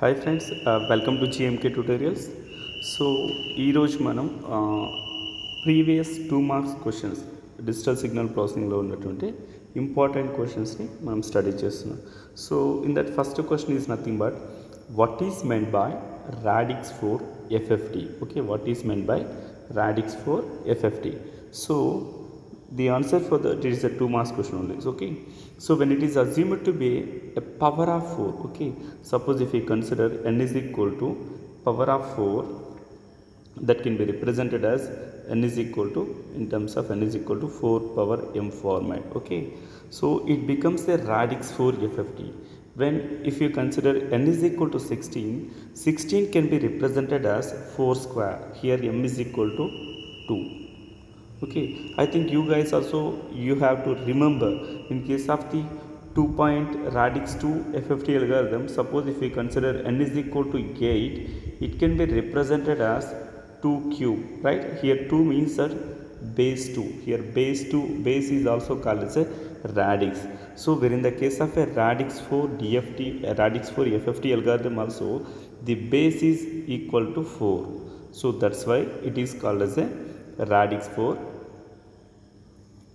Hi friends, welcome to GMK tutorials. So ఈరోజు మనం previous 2 marks questions digital signal ప్రాసెసింగ్లో ఉన్నటువంటి ఇంపార్టెంట్ క్వశ్చన్స్ని మనం స్టడీ చేస్తున్నాం. So in that first question is nothing but what is meant by radix four FFT. Okay, what is meant by radix four FFT. So the answer for that is a 2 marks question only. Okay, so when it is assumed to be a power of 4, okay, suppose if we consider n is equal to power of 4, that can be represented as n is equal to, in terms of n is equal to 4 power m format. Okay, so it becomes a radix 4 FFT. When if you consider n is equal to 16, 16 can be represented as 4 square. Here m is equal to 2. Okay, I think you guys also you have to remember, in case of the 2-point radix 2 FFT algorithm, suppose if we consider n is equal to 8, it can be represented as 2 cube, right? Here 2 means that base 2. Here base is also called as a radix. So where in the case of a radix 4 DFT, a radix 4 FFT algorithm also, the base is equal to 4. So that's why it is called as a radix 4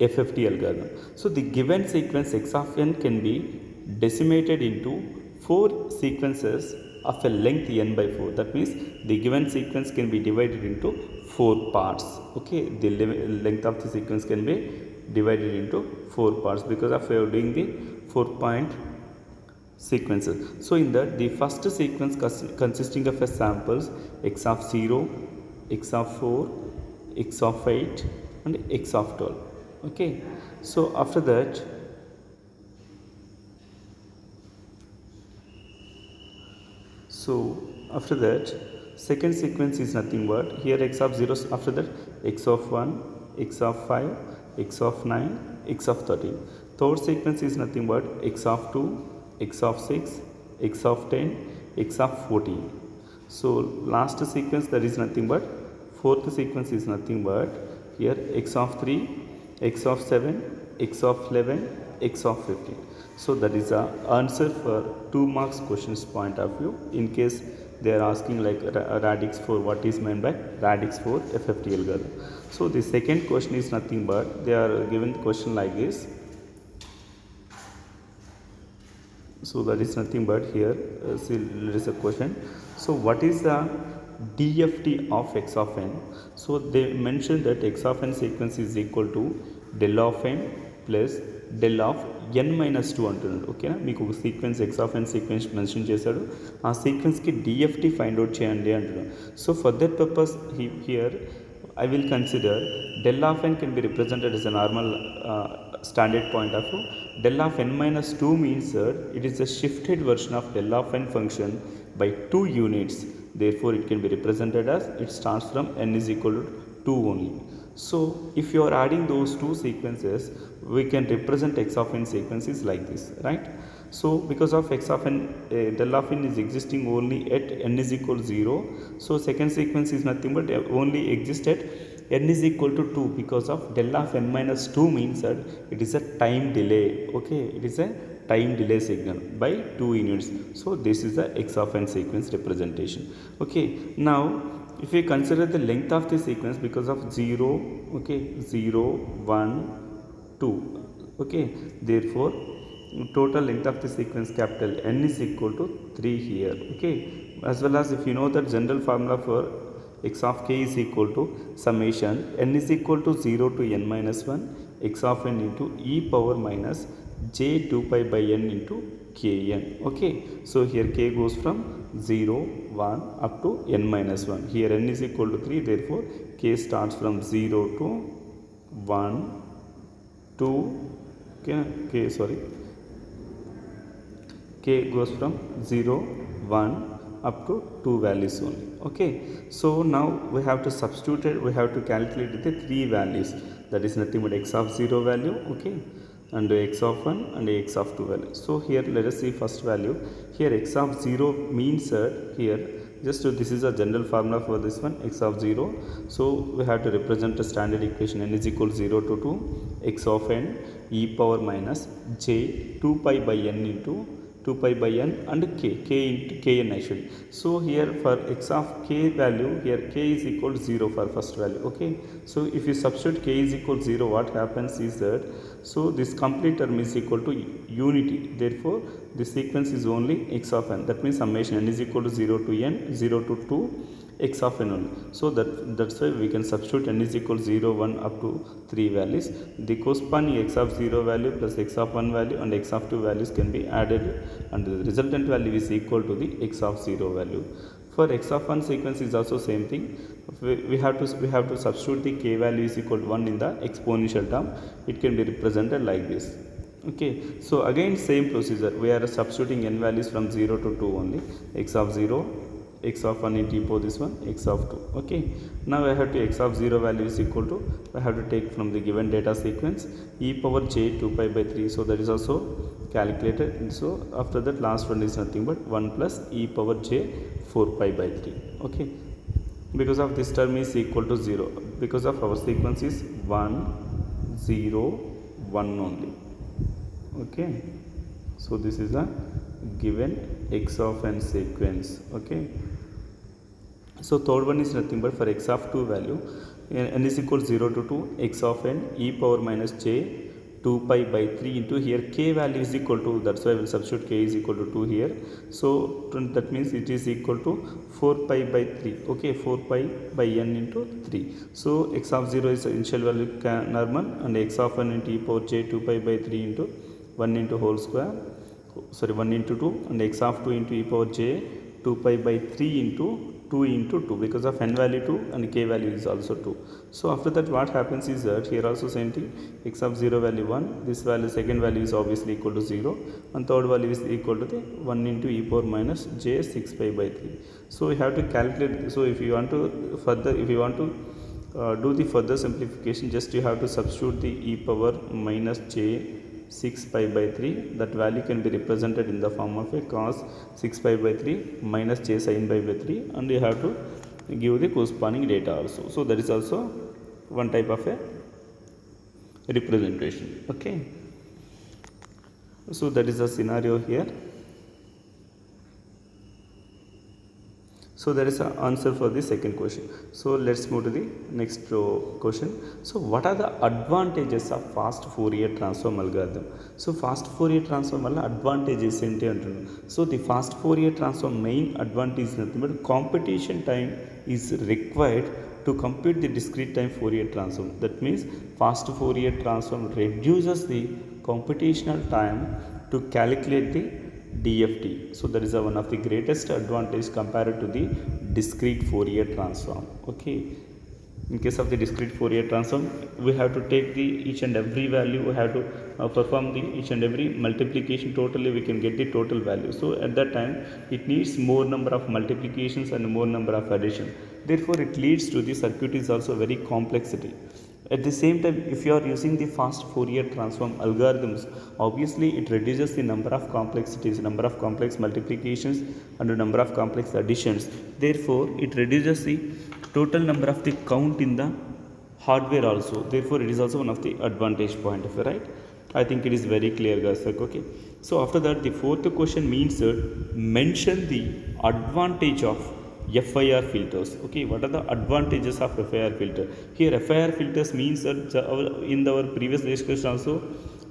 FFT algorithm. So the given sequence x of n can be decimated into 4 sequences of a length n by 4. That means the given sequence can be divided into 4 parts. Okay, the length of the sequence can be divided into 4 parts because of doing the 4-point sequences. So in that, the first sequence consisting of a samples x of 0, x of 4, x of 8 and x of 12. Okay, so after that second sequence is nothing but here x of 0, after that x of 1, x of 5, x of 9, x of 13. Third sequence is nothing but x of 2, x of 6, x of 10, x of 14. So last sequence, that is nothing but fourth sequence is nothing but here x of 3, x of 7, x of 11, x of 15. So that is the answer for 2 marks questions point of view. In case they are asking like radix 4, what is meant by radix 4 FFT algorithm. So the second question is nothing but they are given the question like this. So that is nothing but here see, there is a question. So what is the DFT of x of n? So they mentioned that x of n sequence is equal to del of n plus del of n minus 2 అంటున్నాడు. ఓకేనా, మీకు ఒక sequence x of n sequence mention చేశాడు, ఆ సీక్వెన్స్కి DFT find out చేయండి అంటున్నాడు. So for that purpose here I will consider del of n can be represented as a normal standard point of view. Del of n minus 2 means that it is a shifted version of del of n function by 2 units. Therefore it can be represented as it starts from n is equal to 2 only. So if you are adding those two sequences, we can represent x of n sequences like this, right? So because of x of n, del of n is existing only at n is equal to 0. So second sequence is nothing but only exists at n is equal to 2 because of del of n minus 2 means that it is a time delay. Okay, it is a time delay signal by 2 units. So this is the x of n sequence representation. Okay, now if we consider the length of the sequence because of 0, okay, 0, 1, 2, okay, therefore total length of the sequence capital N is equal to 3 here. Okay, as well as if you know that general formula for x of k is equal to summation n is equal to 0 to n minus 1 x of n into e power minus j 2 pi by n into kn. Okay, so here k goes from 0, 1 up to n minus 1. Here n is equal to 3, therefore k starts from 0 to 1, 2, k goes from 0, 1 up to 2 values only. Okay, so now we have to substitute it, we have to calculate the 3 values, that is nothing but x of 0 value, okay, and x of 1 and x of 2 value. So here let us see first value. Here x of 0 means that here just this is a general formula for this one, x of 0. So we have to represent a standard equation n is equal to 0 to 2 x of n e power minus j 2 pi by n into 2 pi by n and k into kn actually. So here for x of k value, here k is equal to 0 for first value. Okay, so if you substitute k is equal to 0, what happens is that, so this complete term is equal to unity, therefore the sequence is only x of n, that means summation n is equal to 0 to n, 0 to 2 x of n only. So that's why we can substitute n is equal to 0, 1 up to 3 values. The corresponding x of 0 value plus x of 1 value and x of 2 values can be added, and the resultant value is equal to the x of 0 value. For x of 1 sequence is also same thing. We have to substitute the k value is equal to 1 in the exponential term. It can be represented like this. Okay, so again same procedure, we are substituting n values from 0 to 2 only. X of 0, x of 1 into both this one, x of 2. Okay, now I have to x of 0 value is equal to, I have to take from the given data sequence e power j 2 pi by 3, so that is also calculated. So after that last one is nothing but 1 plus e power j 4 pi by 3. Okay, because of this term is equal to 0, because of our sequence is 1 0 1 only. Okay, so this is a given x of n sequence. Okay, so third one is nothing but for x of 2 value, n is equal to 0 to 2 x of n e power minus j 2 pi by 3 into, here k value is equal to, that's why I will substitute k is equal to 2 here. So that means it is equal to 4 pi by 3. Okay, 4 pi by n into 3. So x of 0 is initial value normal, and x of 1 into e power j 2 pi by 3 into 1 into whole square, sorry 1 into 2, and x of 2 into e power j 2 pi by 3 into 2 into 2, because of n value 2 and k value is also 2. So after that what happens is that, here also same thing, x of 0 value 1, this value second value is obviously equal to 0, and third value is equal to the 1 into e power minus j 6 pi by 3. So we have to calculate. So if you want to further, if you want to do the further simplification, just you have to substitute the e power minus j 6 pi by 3, that value can be represented in the form of a cos 6 pi by 3 minus j sin pi by 3, and you have to give the corresponding data also. So that is also one type of a representation. Okay, so that is the scenario here. So there is an answer for the second question. So let's move to the next question. So what are the advantages of fast Fourier transform algorithm? So fast Fourier transform valla advantages enti antunna. So the fast Fourier transform main advantage is nothing but computation time is required to compute the discrete time Fourier transform. That means fast Fourier transform reduces the computational time to calculate the DFT. So that is one of the greatest advantage compared to the discrete Fourier transform. Okay, in case of the discrete Fourier transform, we have to take the each and every value, we have to perform the each and every multiplication, totally we can get the total value. So at that time it needs more number of multiplications and more number of addition, therefore it leads to the circuit is also very complexity. At the same time, if you are using the fast Fourier transform algorithms, obviously it reduces the number of complexities, number of complex multiplications and the number of complex additions. Therefore, it reduces the total number of the count in the hardware also. Therefore, it is also one of the advantage point of it, right? I think it is very clear, guys. Okay. So after that, the fourth question means mention the advantage of FIR filters. Okay, what are the advantages of FIR filter? Here FIR filters means that in our previous discussion also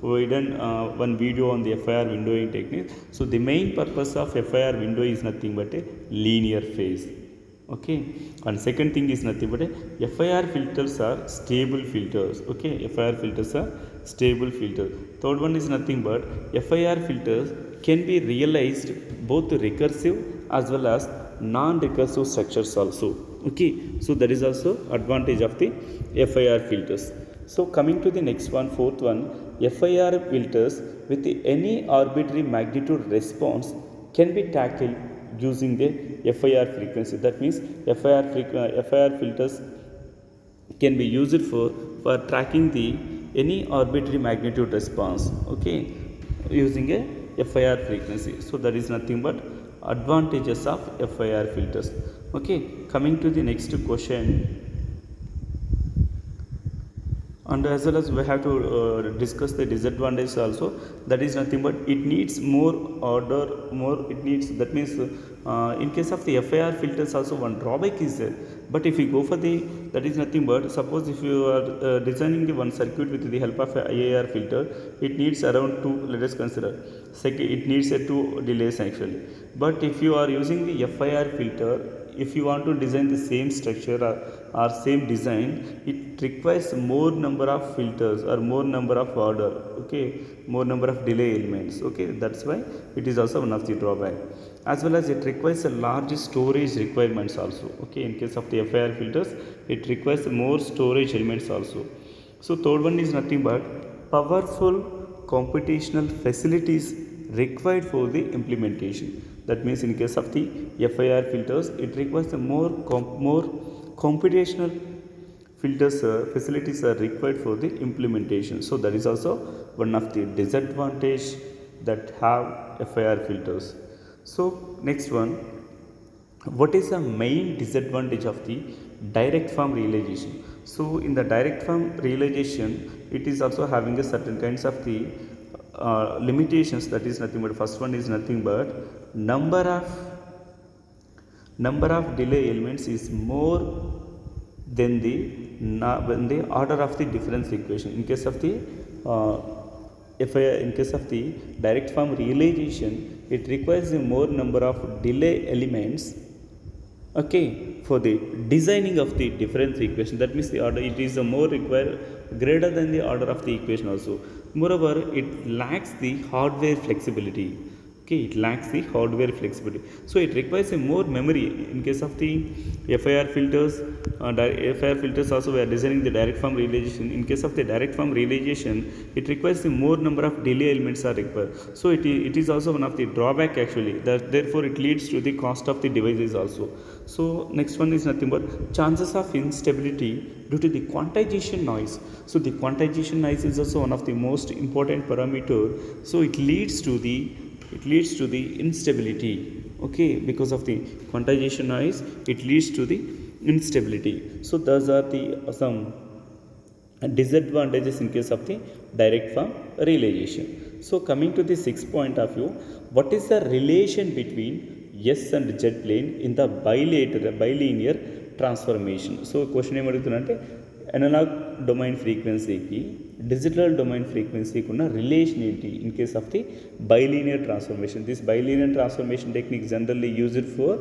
we done one video on the FIR windowing technique. So the main purpose of FIR window is nothing but a linear phase. Okay, and second thing is nothing but a FIR filters are stable filters. Okay, FIR filters are stable filters. Third one is nothing but FIR filters can be realized both recursive as well as non-recursive structures also. Okay, so that is also advantage of the FIR filters. So coming to the next one, fourth one, FIR filters with any arbitrary magnitude response can be tackled using the FIR frequency. That means FIR filters can be used for tracking the any arbitrary magnitude response. Okay, using a FIR frequency. So that is nothing but advantages of FIR filters. Okay, coming to the next question. and as well as we have to discuss the disadvantage also. That is nothing but it needs more order, more it needs, that means in case of the FIR filters also one drawback is there. But if you go for the, that is nothing but, suppose if you are designing the one circuit with the help of a IAR filter, it needs around 2, let us consider second, it needs a 2 delays actually. But if you are using the FIR filter, if you want to design the same structure or same design, it requires more number of filters or more number of order, okay, more number of delay elements, okay. That's why it is also one of the drawback. As well as it requires a large storage requirements also, okay. In case of the FIR filters, it requires more storage elements also. So third one is nothing but powerful computational facilities required for the implementation. That means in case of the FIR filters, it requires a more computational filters facilities are required for the implementation. So that is also one of the disadvantage that have FIR filters. So next one, what is the main disadvantage of the direct form realization? So in the direct form realization, it is also having a certain kinds of the limitations. That is nothing but, first one is nothing but number of delay elements is more than the order of the difference equation. In case of the in case of the direct form realization, it requires a more number of delay elements, okay, for the designing of the difference equation. That means the order, it is a more require greater than the order of the equation also. Moreover, it lacks the hardware flexibility, okay, it lacks the hardware flexibility. So it requires a more memory. In case of the FIR filters, FIR filters also we are designing the direct form realization. In case of the direct form realization, it requires the more number of delay elements are required. So it is also one of the drawback actually, that therefore it leads to the cost of the devices also. So next one is nothing but chances of instability due to the quantization noise. So the quantization noise is also one of the most important parameter. So it leads to the instability, okay, because of the quantization noise, it leads to the instability. So those are the some disadvantages in case of the direct form realization. So coming to the sixth point of view, what is the relation between S and Z plane in the bilinear transformation? So question em adugutunante, analog domain ఫ్రీక్వెన్సీకి digital domain ఫ్రీక్వెన్సీకి ఉన్న relation ఏంటి in case of the bilinear transformation? This bilinear transformation technique generally used for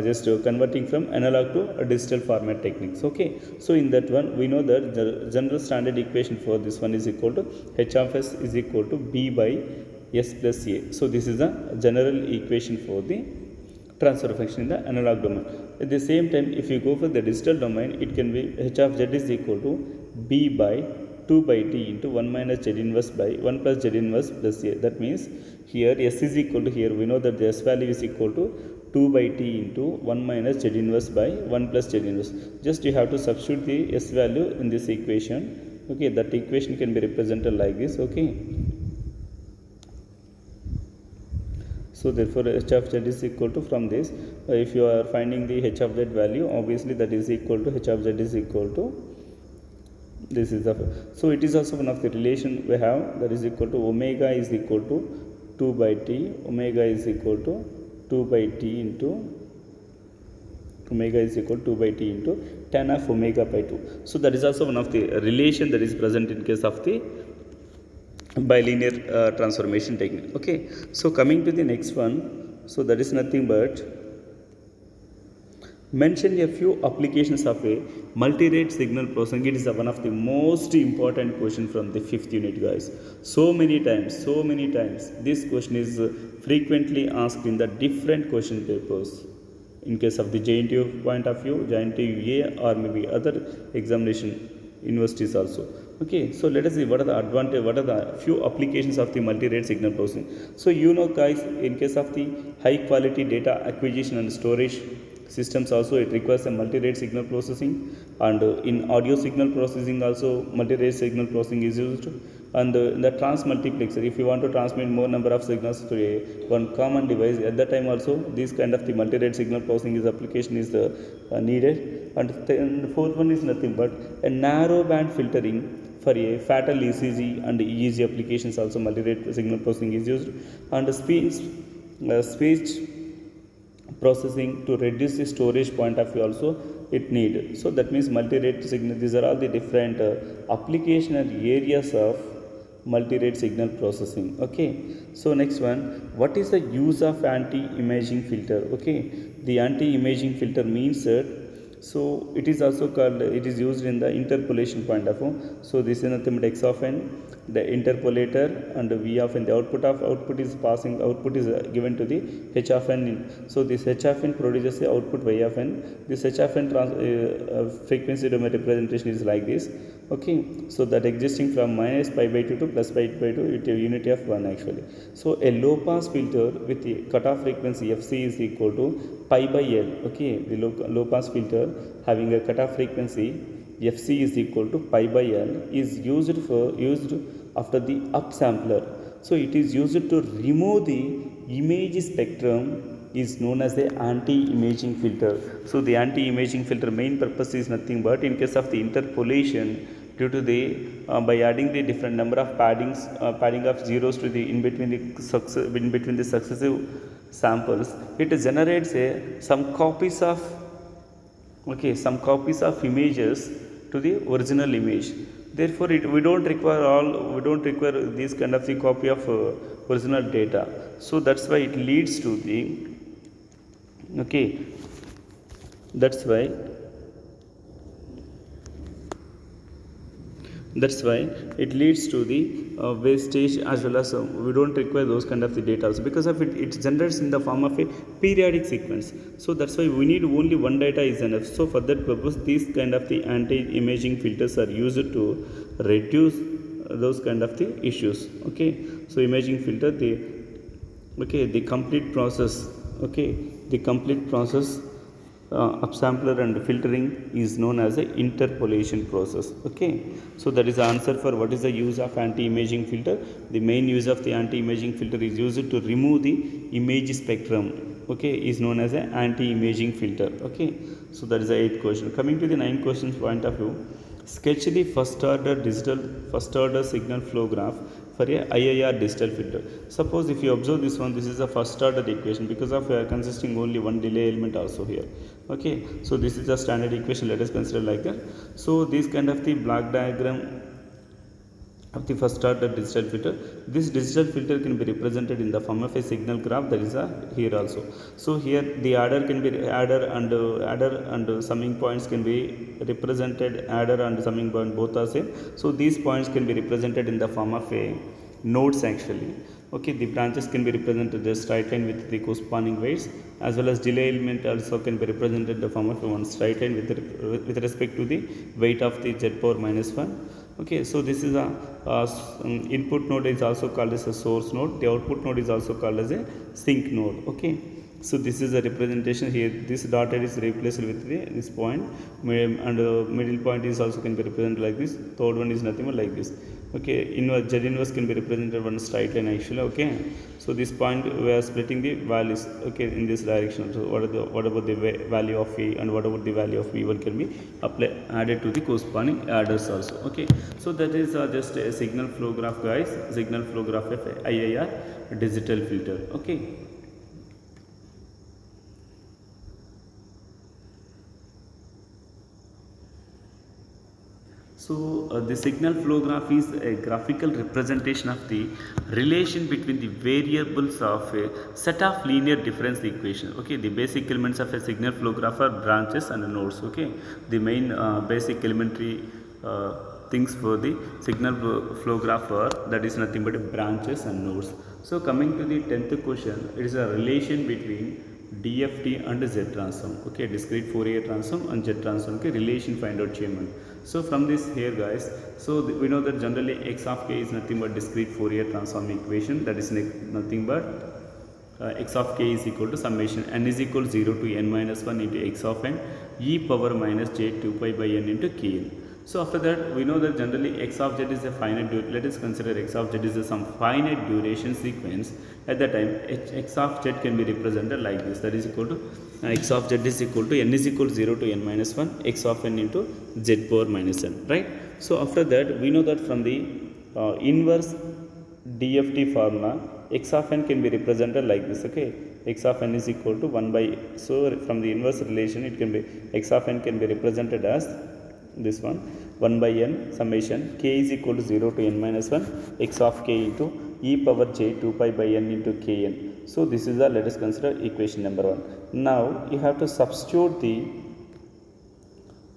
just converting from analog to a digital format techniques, okay. So in that one we know that the general standard equation for this one is equal to h of s is equal to b by s plus a. So this is the general equation for the transfer function in the analog domain. At the same time, if you go for the digital domain, it can be h of z is equal to b by 2 by t into 1 minus z inverse by 1 plus z inverse plus a. That means here s is equal to, here we know that the s value is equal to 2 by t into 1 minus z inverse by 1 plus z inverse. Just you have to substitute the s value in this equation, okay. That equation can be represented like this, okay. So therefore h of z is equal to, from this if you are finding the h of z value, obviously that is equal to h of z is equal to this is the, so it is also one of the relation we have, that is equal to omega is equal to 2 by t, omega is equal to 2 by t into omega is equal to 2 by t into tan of omega by 2. So that is also one of the relation that is present in case of the bilinear transformation technique, okay. So coming to the next one, so that is nothing but mention a few applications of a multi-rate signal processing. It is one of the most important question from the 5th unit, guys. So many times this question is frequently asked in the different question papers in case of the JNTU point of view, JNTU or maybe other examination universities also, okay. So let us see what are the advantage, what are the few applications of the multi-rate signal processing. So you know, guys, in case of the high quality data acquisition and storage systems also, it requires a multi-rate signal processing, and in audio signal processing also multi-rate signal processing is used, And the transmultiplexer, if you want to transmit more number of signals to one common device, at that time also this kind of the multi-rate signal processing is application is needed. And the fourth one is nothing but a narrow band filtering for a fatal ECG and EEG applications, also multi-rate signal processing is used. And speech processing to reduce the storage point of view also it need. So that means multi-rate signal, these are all the different application and areas of multi-rate signal processing. Okay, so next one, what is the use of anti-imaging filter? Okay, the anti-imaging filter means that, so it is also called, it is used in the interpolation point of view. So this is nothing but x of n, the interpolator, and v of n, the output is passing, output is given to the h of n. So this h of n produces the output y of n. This h of n frequency domain representation is like this. Okay, so that existing from minus pi by 2 to plus pi by 2, it is unity of 1 actually. So a low pass filter with the cutoff frequency fc is equal to pi by l. Okay, the low pass filter having a cutoff frequency fc is equal to pi by l is used after the upsampler. So it is used to remove the image spectrum, is known as the anti-imaging filter. So the anti-imaging filter main purpose is nothing but, in case of the interpolation, due to the by adding the different number of padding of zeros to the in between the successive samples, it generates some copies of images to the original image. Therefore we don't require this kind of the copy of original data. So that's why it leads to the that's why it leads to the wastage, as well as we don't require those kind of the data also, because of it generates in the form of a periodic sequence. So that's why we need only one data is enough. So for that purpose, these kind of the anti-imaging filters are used to reduce those kind of the issues. Okay, so imaging filter, the complete process, upsampler and filtering is known as the interpolation process. Okay, so that is the answer for what is the use of anti-imaging filter. The main use of the anti-imaging filter is used to remove the image spectrum, okay, is known as an anti-imaging filter. Okay, so that is the 8th question. Coming to the 9th questions point of view, sketch the first order signal flow graph for a IIR digital filter. Suppose if you observe this one, this is a first order equation, because of consisting only one delay element also here. Okay, so this is a standard equation, let us consider like that. So this kind of the block diagram of the first order digital filter, this digital filter can be represented in the form of a signal graph, that is here also. So here the adder can be adder and summing points can be represented, adder and summing point both are same. So these points can be represented in the form of a nodes actually. Okay, the branches can be represented as straight line with the corresponding weights, as well as delay element also can be represented in the form of one straight line with respect to the weight of the z power minus 1. Okay, so this is a input node is also called as a source node. The output node is also called as a sink node. Okay, so this is a representation here. This dotted is replaced with this point, and middle point is also can be represented like this. Third one is nothing but like this. Okay, z inverse can be represented one straight line actually. Okay, so this point we are splitting the values, okay, in this direction. So what about the value of v and what about the value of v1 can be added to the corresponding adders also. Okay, so that is just a signal flow graph, guys, signal flow graph of IIR digital filter. Okay, so the signal flow graph is a graphical representation of the relation between the variables of a set of linear difference equations. Okay, the basic elements of a signal flow graph are branches and nodes. Okay, the main basic elementary things for the signal flow graph are, that is nothing but branches and nodes. So coming to the 10th question, it is a relation between DFT and Z transform. Okay, discrete Fourier transform and Z transform. Okay, relation find out chairman. So from this here, guys, so we know that generally x of k is nothing but discrete Fourier transform equation, that is nothing but x of k is equal to summation n is equal to 0 to n minus 1 into x of n e power minus j 2 pi by n into kn. So after that, we know that generally x of z is a finite let us consider x of z is some finite duration sequence. At that time x of z can be represented like this, that is equal to x of z is equal to n is equal to 0 to n minus 1 x of n into z power minus n, right? So after that, we know that from the inverse DFT formula, x of n can be represented like this, okay? X of n is equal to 1 by, so from the inverse relation it can be, x of n can be represented as this one, 1 by n summation k is equal to 0 to n minus 1 x of k into e power j 2 pi by n into kn. So this is the, let us consider equation number 1. Now you have to substitute the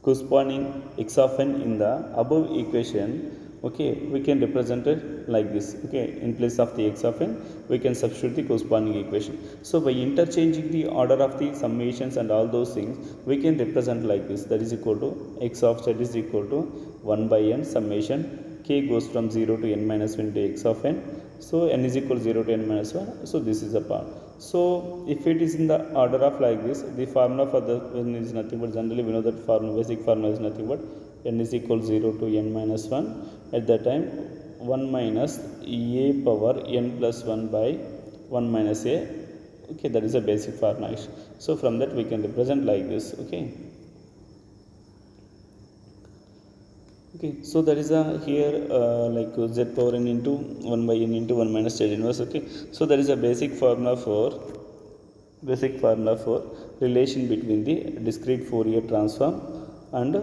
corresponding x of n in the above equation, okay? We can represent it like this, okay? In place of the x of n, we can substitute the corresponding equation. So by interchanging the order of the summations and all those things, we can represent like this, that is equal to x of z is equal to 1 by n summation k goes from 0 to n minus 1 into x of n. So n is equal to 0 to n minus 1. So this is the part. So if it is in the order of like this, the formula for the n is nothing but, generally we know that formula, basic formula is nothing but n is equal to 0 to n minus 1. At that time 1 minus a power n plus 1 by 1 minus a, okay? That is a basic formula. So from that we can represent like this, okay? Okay, so that is a here like z power n into 1 by n into 1 minus z inverse, okay? So that is a basic formula for relation between the discrete Fourier transform and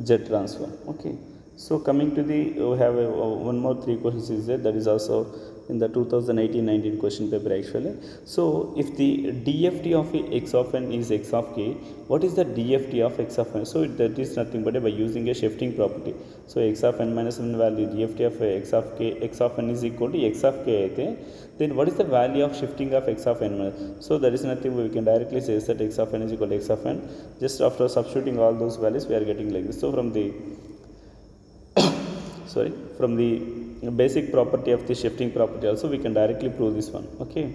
z transform, okay? So coming to the, we have one more 3 questions is there, that is also in the 2018-19 question paper actually. So if the DFT of x of n is x of k, what is the DFT of x of n? So that is nothing but by using a shifting property. So x of n minus 1 value DFT of x of k, x of n is equal to x of k aithe, then what is the value of shifting of x of n minus? So that is nothing, we can directly say that x of n is equal to x of n. Just after substituting all those values, we are getting like this. So from the from the basic property of the shifting property also, we can directly prove this one, okay?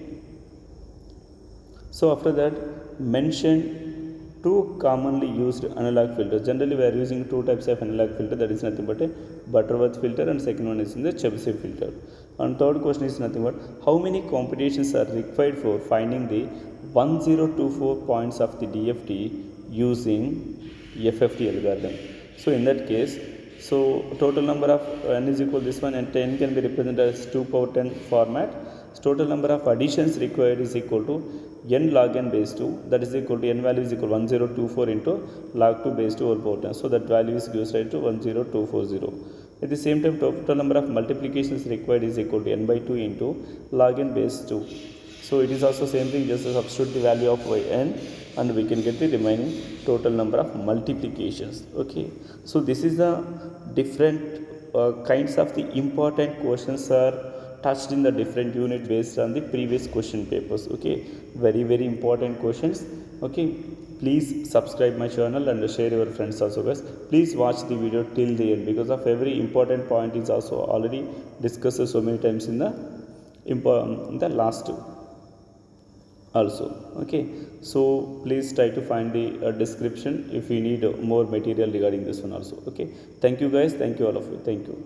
So after that, mention 2 commonly used analog filters. Generally we are using 2 types of analog filter, that is nothing but a Butterworth filter, and second one is in the Chebyshev filter. And third question is nothing but how many computations are required for finding the 1024 points of the DFT using FFT algorithm. So in that case, so total number of n is equal to this one, and 10 can be represented as 2 power 10 format. So total number of additions required is equal to n log n base 2, that is equal to n value is equal to 1024 into log 2 base 2 whole power 10. So that value is gives right to 10240. At the same time, total number of multiplications required is equal to n by 2 into log n base 2. So it is also same thing, just substitute the value of n and we can get the remaining total number of multiplications, okay? So this is the different kinds of the important questions are touched in the different unit based on the previous question papers, okay? Very very important questions, okay? Please subscribe my channel and share your friends also, guys. Please watch the video till the end, because of every important point is also already discussed so many times in the last also, okay? So please try to find the description if you need more material regarding this one also, okay? Thank you guys, thank you all of you, thank you.